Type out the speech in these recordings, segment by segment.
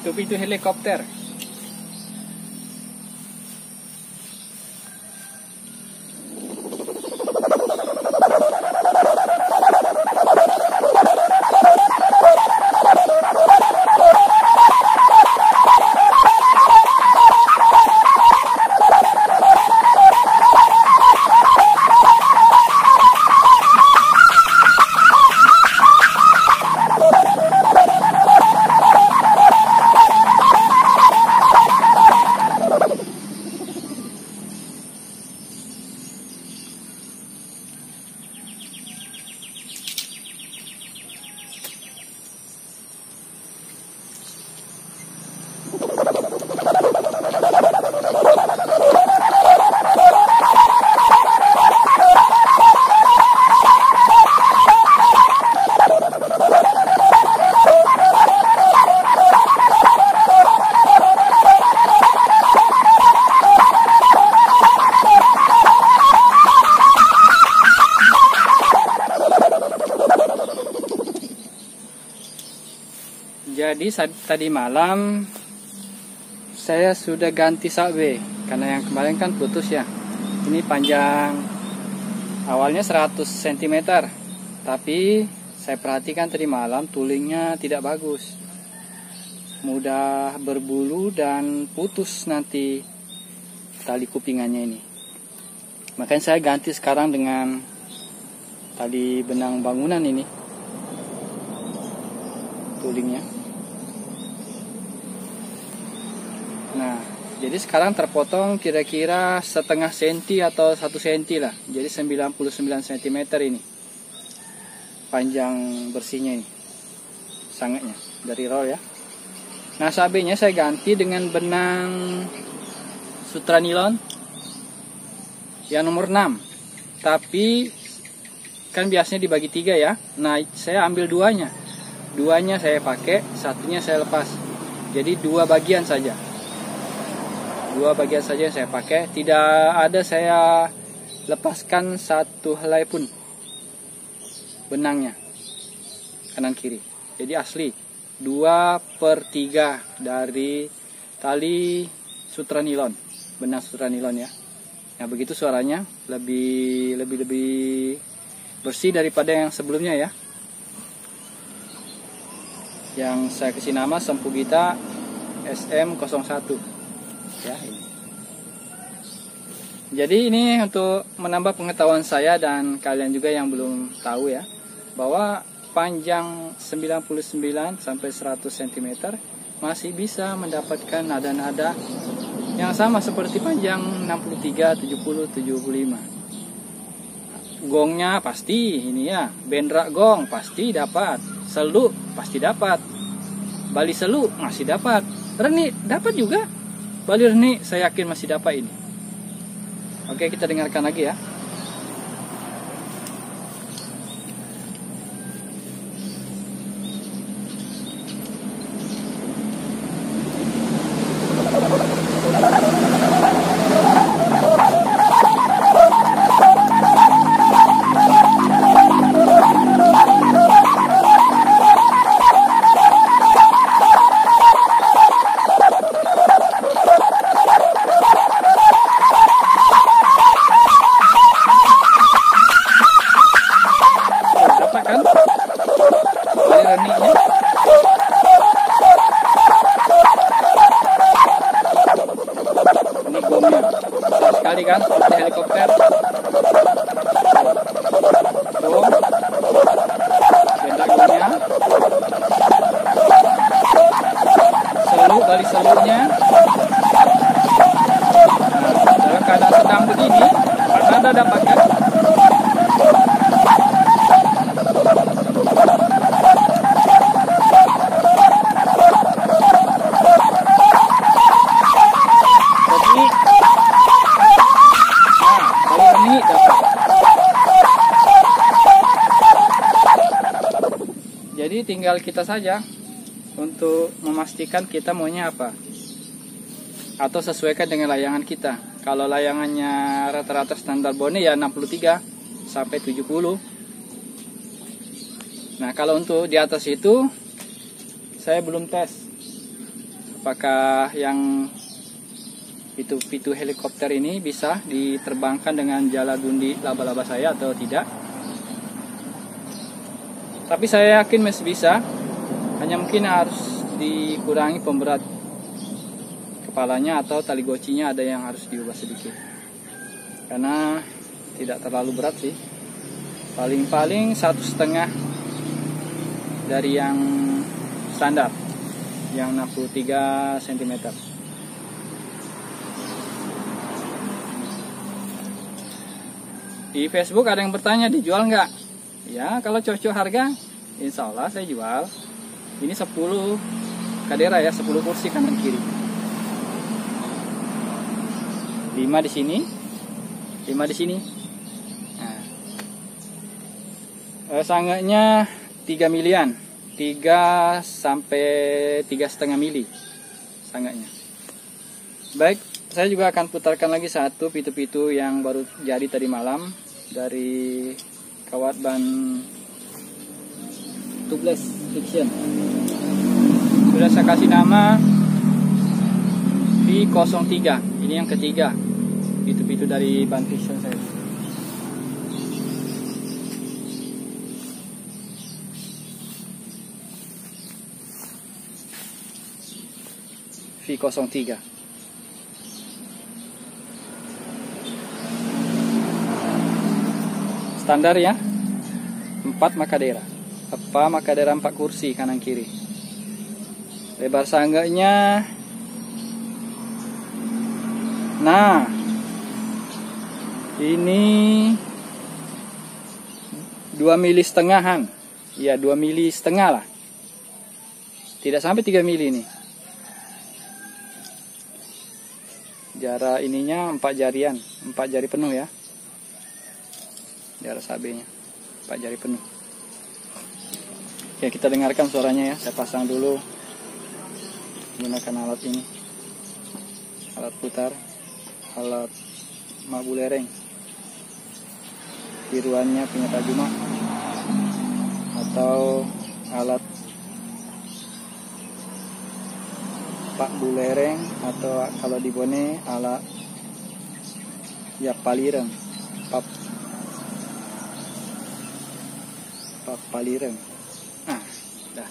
Itu pintu helikopter. Jadi tadi malam saya sudah ganti sabwe karena yang kemarin kan putus ya. Ini panjang awalnya 100 cm, tapi saya perhatikan tadi malam tulingnya tidak bagus, mudah berbulu dan putus nanti tali kupingannya ini. Makanya saya ganti sekarang dengan tali benang bangunan ini tulingnya. Nah, jadi sekarang terpotong kira-kira setengah senti atau 1 senti lah. Jadi 99 cm ini panjang bersihnya ini, sangatnya dari roll ya. Nah, sabenya saya ganti dengan benang sutra nilon yang nomor 6. Tapi kan biasanya dibagi 3 ya. Nah, saya ambil duanya. Duanya saya pakai, satunya saya lepas. Jadi 2 bagian saja. 2 bagian saja saya pakai, tidak ada saya lepaskan satu helai pun benangnya kanan kiri. Jadi asli 2/3 dari tali sutra nilon, benang sutra nilon ya. Nah, begitu suaranya lebih bersih daripada yang sebelumnya ya. Yang saya kasih nama Sempugita SM01. Ya, ini. Jadi ini untuk menambah pengetahuan saya dan kalian juga yang belum tahu ya, bahwa panjang 99 sampai 100 cm masih bisa mendapatkan nada-nada yang sama seperti panjang 63, 70, 75. Gongnya pasti ini ya, bendera gong pasti dapat, seluk pasti dapat, bali seluk masih dapat, reni dapat juga. Bali reni saya yakin masih dapat ini. Oke, kita dengarkan lagi ya. Sekali kan seperti helikopter. Bom, bendagungnya, seluk dari seluknya. Nah, dalam keadaan sedang begini, Anda dapatkan Jadi tinggal kita saja untuk memastikan kita maunya apa, atau sesuaikan dengan layangan kita. Kalau layangannya rata-rata standar bone ya 63 sampai 70. Nah, kalau untuk di atas itu saya belum tes. apakah yang pitu helikopter ini bisa diterbangkan dengan jala gundi laba-laba saya atau tidak. Tapi saya yakin masih bisa, hanya mungkin harus dikurangi pemberat kepalanya atau tali gocinya, ada yang harus diubah sedikit. Karena tidak terlalu berat sih, paling-paling 1,5 dari yang standar, yang 63 cm. Di Facebook ada yang bertanya dijual nggak? Ya, kalau cocok harga, insya Allah saya jual. Ini 10 kadera ya, 10 kursi kanan kiri. 5 di sini, 5 di sini. Nah, sangatnya 3 milian, 3 sampai 3,5 mili sangatnya. Baik, saya juga akan putarkan lagi satu pitu-pitu yang baru jadi tadi malam dari kawat ban tubeless fiction. Sudah saya kasih nama V03. Ini yang ketiga pitu-pitu dari ban fiction saya. V03. Standar ya, 4 makadera. Makadera 4 kursi kanan kiri. Lebar sangganya, nah ini 2,5 mili. Ya, 2,5 mili lah. Tidak sampai 3 mili nih. Jarak ininya 4 jarian, 4 jari penuh ya. Jarak sabenya 4 jari penuh. Oke, kita dengarkan suaranya ya. Saya pasang dulu menggunakan alat ini, alat putar, alat mabu lereng, tiruannya punya Tajuma, atau alat pak bulereng, atau kalau di Bone alat ya palireng, pap palireng. Nah, dah.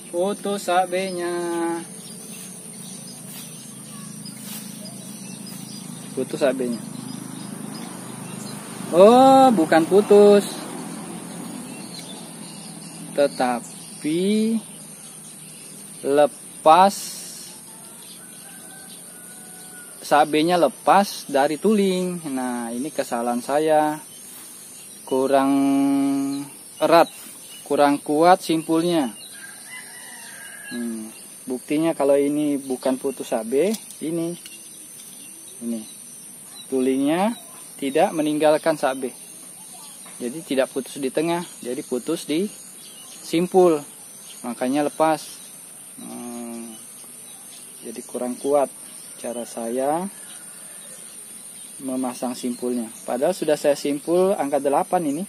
Foto sabenya. Putus sabenya. Oh, bukan putus. Tetap tapi lepas sabenya lepas dari tuling. Nah, ini kesalahan saya, kurang erat, kurang kuat simpulnya. Buktinya kalau ini bukan putus sabe, ini tulingnya tidak meninggalkan sabe, jadi tidak putus di tengah, jadi putus di simpul, makanya lepas. Jadi kurang kuat cara saya memasang simpulnya, padahal sudah saya simpul angka 8 ini.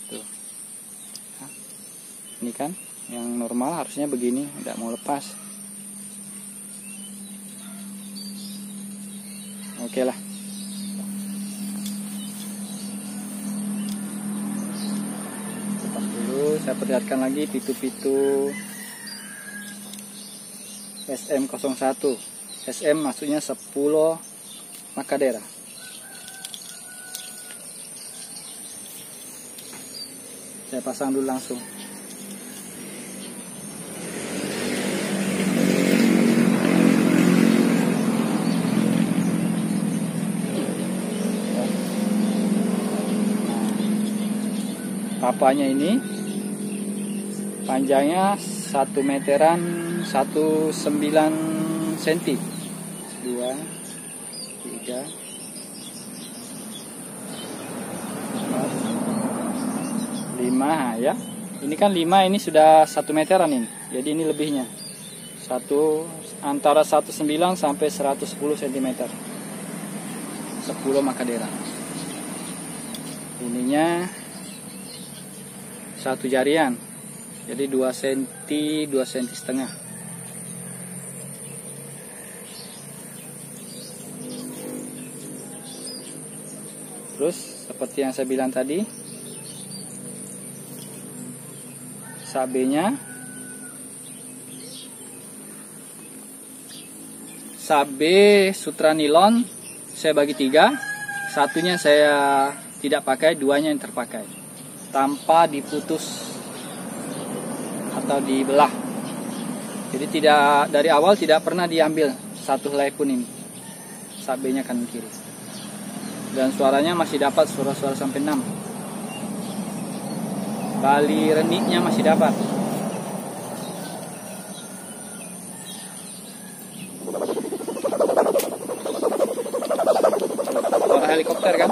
Tuh. Ini kan yang normal harusnya begini, tidak mau lepas. Oke lah. Lepas dulu, saya perlihatkan lagi pitu-pitu SM01. SM maksudnya 10 Macadera. Saya pasang dulu langsung. Papanya ini panjangnya 1 meteran 19 cm. 2, 3, 4, 5 ya. Ini kan 5, ini sudah 1 meteran ini. Jadi ini lebihnya. Antara 19 sampai 110 cm. 10 Macadera. Ininya 1 jarian. Jadi 2 cm, 2 cm setengah. Terus seperti yang saya bilang tadi, sabenya, sabe sutra nilon saya bagi 3, satunya saya tidak pakai, 2-nya yang terpakai tanpa diputus atau dibelah. Jadi tidak, dari awal tidak pernah diambil satu helai pun ini sabenya kanan kiri. Dan suaranya masih dapat suara-suara sampai 6. Bali reniknya masih dapat. Suara helikopter kan?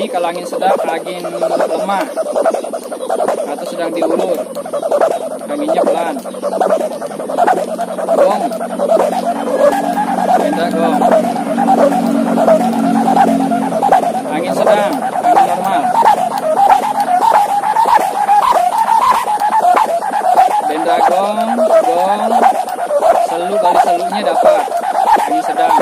Kalau angin sedang, angin lemah atau sedang diulur, anginnya pelan. Gong, benda gong. Angin sedang, angin normal. Benda gong, selu kali selunya dapat. Angin sedang.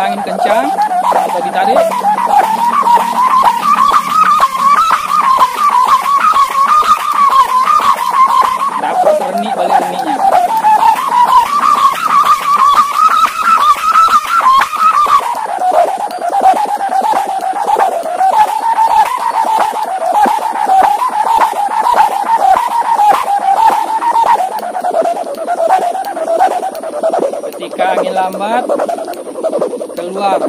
Angin kencang atau ditarik, dapat renik balik reniknya. Ketika angin lambat, keluar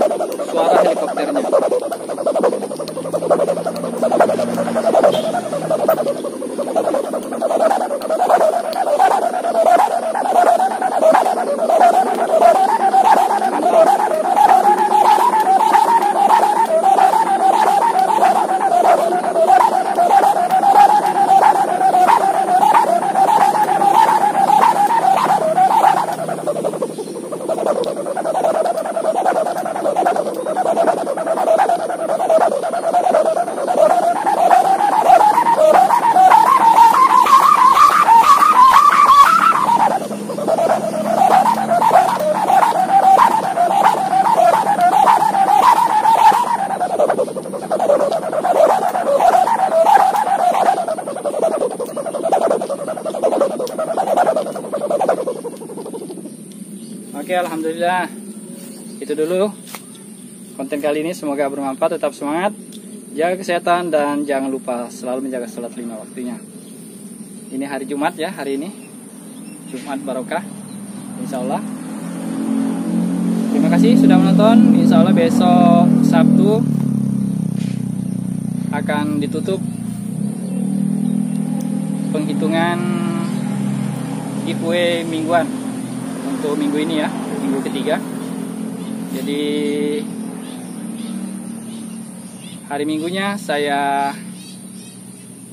suara helikopternya. Oke, alhamdulillah. Itu dulu konten kali ini, semoga bermanfaat. Tetap semangat, jaga kesehatan, dan jangan lupa selalu menjaga salat 5 waktunya. Ini hari Jumat ya, hari ini Jumat barokah, insya Allah. Terima kasih sudah menonton. Insya Allah besok Sabtu akan ditutup penghitungan giveaway mingguan untuk minggu ini ya, minggu ketiga. Jadi hari Minggunya saya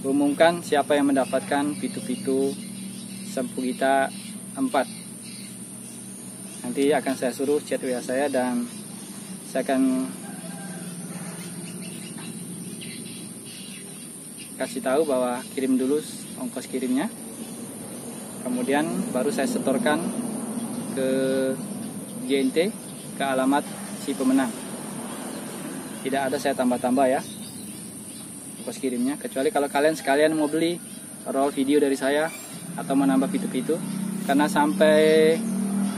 umumkan siapa yang mendapatkan pitu-pitu Sempugita 4. Nanti akan saya suruh chat WA saya dan saya akan kasih tahu bahwa kirim dulu ongkos kirimnya. Kemudian baru saya setorkan ke GNT, ke alamat si pemenang. Tidak ada saya tambah-tambah ya ongkos kirimnya, kecuali kalau kalian sekalian mau beli roll video dari saya atau menambah pitu-pitu, karena sampai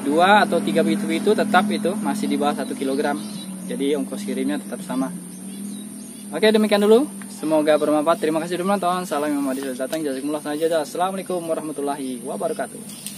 2 atau 3 pitu-pitu tetap itu masih di bawah 1 kg, jadi ongkos kirimnya tetap sama. Oke, demikian dulu, semoga bermanfaat. Terima kasih sudah menonton. Salam yang mau datang, jazakumullah saja. Assalamualaikum warahmatullahi wabarakatuh.